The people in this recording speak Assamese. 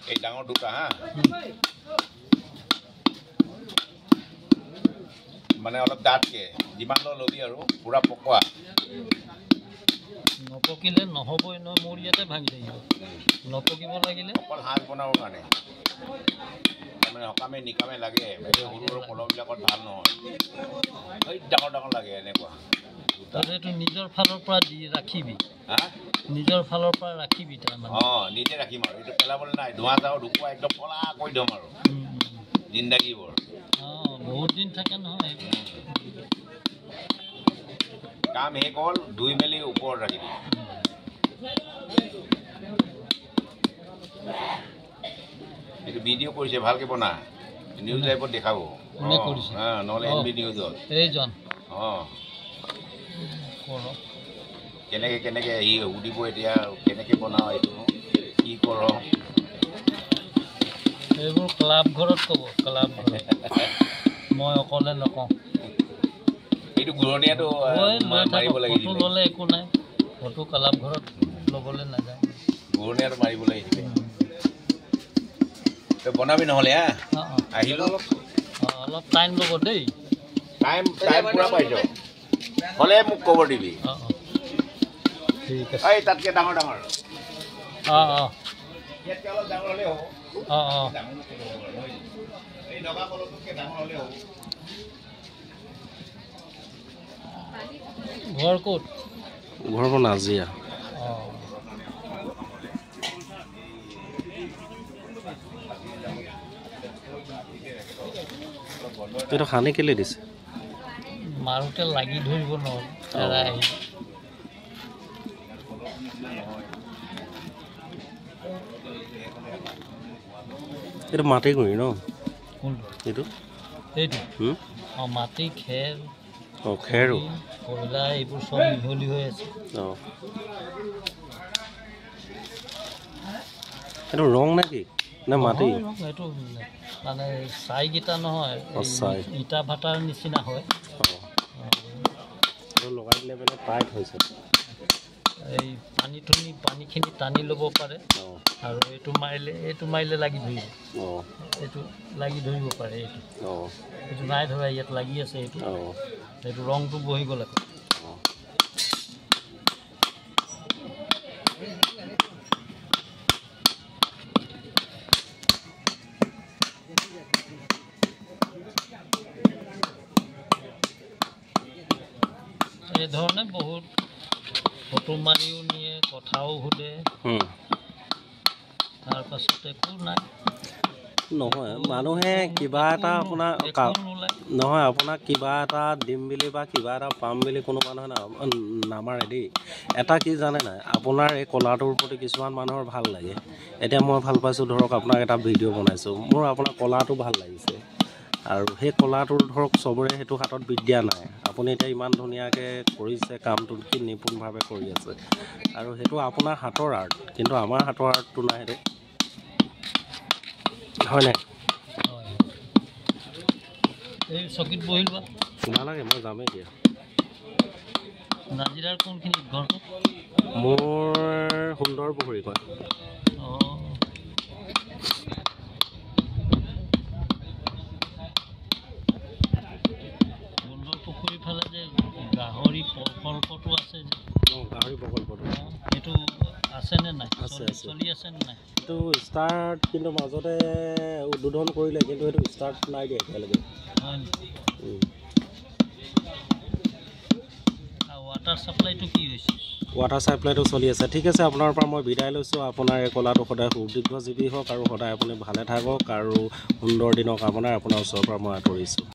এই ডাঙৰ দুটা হা মানে অলপ ডাঠকে যিমান ল'বি আৰু পুৰা পকোৱা নপকিলে নহ'বই ন মোৰ ইয়াতে ভাঙি থাকিব নপকিব লাগিলে অকল হাঁহ বনাবৰ কাৰণে মানে সকামে নিকামে লাগে সৰু সৰু কলহবিলাকত ভাল নহয় এই ডাঙৰ ডাঙৰ লাগে এনেকুৱা এইটো নিজৰ ফালৰ পৰা দি ৰাখিবি হা নিজৰ ফালৰ পৰা ৰাখিবি তাৰমানে নিজে ৰাখিম আৰু এইটো পেলাবলৈ নাই ধোঁৱা চাওঁ ঢুকুৱা একদম কলা কৰি দিম আৰু জিন্দাগীবোৰ বহুত দিন থাকে নহয় কাম শেষ হ'ল ধুই মেলি ওপৰত ৰাখি দিম এইটো ভিডিঅ' কৰিছে ভালকে বনা নিউজ লাইভত দেখাব নহ'লে এনবি নিউজত এইজন কেনেকৈ কেনেকৈ সি সুধিব এতিয়া কেনেকৈ বনাওঁ এইটো কি কৰ এইবোৰ ক্লাব ঘৰত ক'ব ক্লাব ঘৰত মই অকলে নকওঁ এইটো ঘূৰণীয়াটো মাৰিব লাগিছিল ল'লে একো নাই ফটো ক্লাব ঘৰত ল'বলৈ নাযায় ঘূৰণীয়াটো মাৰিব লাগিছিলে তই বনাবি নহ'লে হা আহিলোঁ অলপ টাইম ল'ব দেই টাইম পূৰা পাইছ হ'লে মোক খবৰ দিবি ঠিক আছে এই তাতকৈ ডাঙৰ ডাঙৰ ইয়াতকৈ অলপ ডাঙৰ হ'লে হ'ব এই ডবা কলটোতকৈ ডাঙৰ হ'লে হ'ব ঘৰ ক'ত ঘৰ মোৰ নাজিয়া এইটো খানে কেলে দিছে মাৰোতে লাগি ধৰিব নহ'ল এৰাই আহি এইটো মাটি গুৰি ন কোনটো এইটো মাটি খেৰ খেৰো কয়লা এইবোৰ চব মিহলি হৈ আছে এইটো ৰং নে কি নে মাটি এইটো মানে ছাইকেইটা নহয় ইটা ভাটাৰ নিচিনা হয় লগাই দিলে মানে টাইট হৈছে এই পানীখিনি টানি ল'ব পাৰে আৰু এইটো মাৰিলে লাগি ধৰিব এইটো লাগি ধৰিব পাৰে এইটো নাই ধৰা ইয়াত লাগি আছে এইটো ৰংটো বহি গ'ল আকৌ এই ধৰণে বহুত ফটো মাৰিও নিয়ে কথাও সোধে তাৰপাছত একো নাই নহয় মানুহে কিবা এটা আপোনাৰ নহয় আপোনাক কিবা এটা দিম বুলি বা কিবা এটা পাম বুলি কোনো মানুহে নামাৰে দেই এটা কি জানে নাই আপোনাৰ এই কলাটোৰ প্ৰতি কিছুমান মানুহৰ ভাল লাগে এতিয়া মই ভাল পাইছোঁ ধৰক আপোনাক এটা ভিডিঅ' বনাইছোঁ মোৰ আপোনাৰ কলাটো ভাল লাগিছে আৰু সেই কলাটোৰ ধৰক চবৰে সেইটো হাতত বিদ্যা নাই আপুনি এতিয়া ইমান ধুনীয়াকৈ কৰিছে কামটো কি নিপুণভাৱে কৰি আছে আৰু সেইটো আপোনাৰ হাতৰ আৰ্ট কিন্তু আমাৰ হাতৰ আৰ্টটো নাই দেই হয় নাই এই চকীত বহিল বা নালাগে মই যামেই এতিয়া নাজিৰাৰ কোনখিনি ঘৰটো মোৰ সুন্দৰ পুখুৰী কয় পুখুৰীৰ ফালে যে গাহৰি প্ৰকল্পটো আছে যে গাহৰি প্ৰকল্পটো সেইটো আছেনে নাই চলি আছেনে নাই এইটো ষ্টাৰ্ট কিন্তু মাজতে উদ্বোধন কৰিলে কিন্তু এইটো ষ্টাৰ্ট নাই দিয়া এতিয়ালৈকে হয় নেকি ৱাটাৰ ছাপ্লাইটো কি হৈছে ৱাটাৰ ছাপ্লাইটো চলি আছে ঠিক আছে আপোনাৰ পৰা মই বিদায় লৈছোঁ আপোনাৰ এই কলাটো সদায় সুদীৰ্ঘজীৱী হওক আৰু সদায় আপুনি ভালে থাকক আৰু সুন্দৰ দিনৰ কামনাৰে আপোনাৰ ওচৰৰ পৰা মই আঁতৰিছোঁ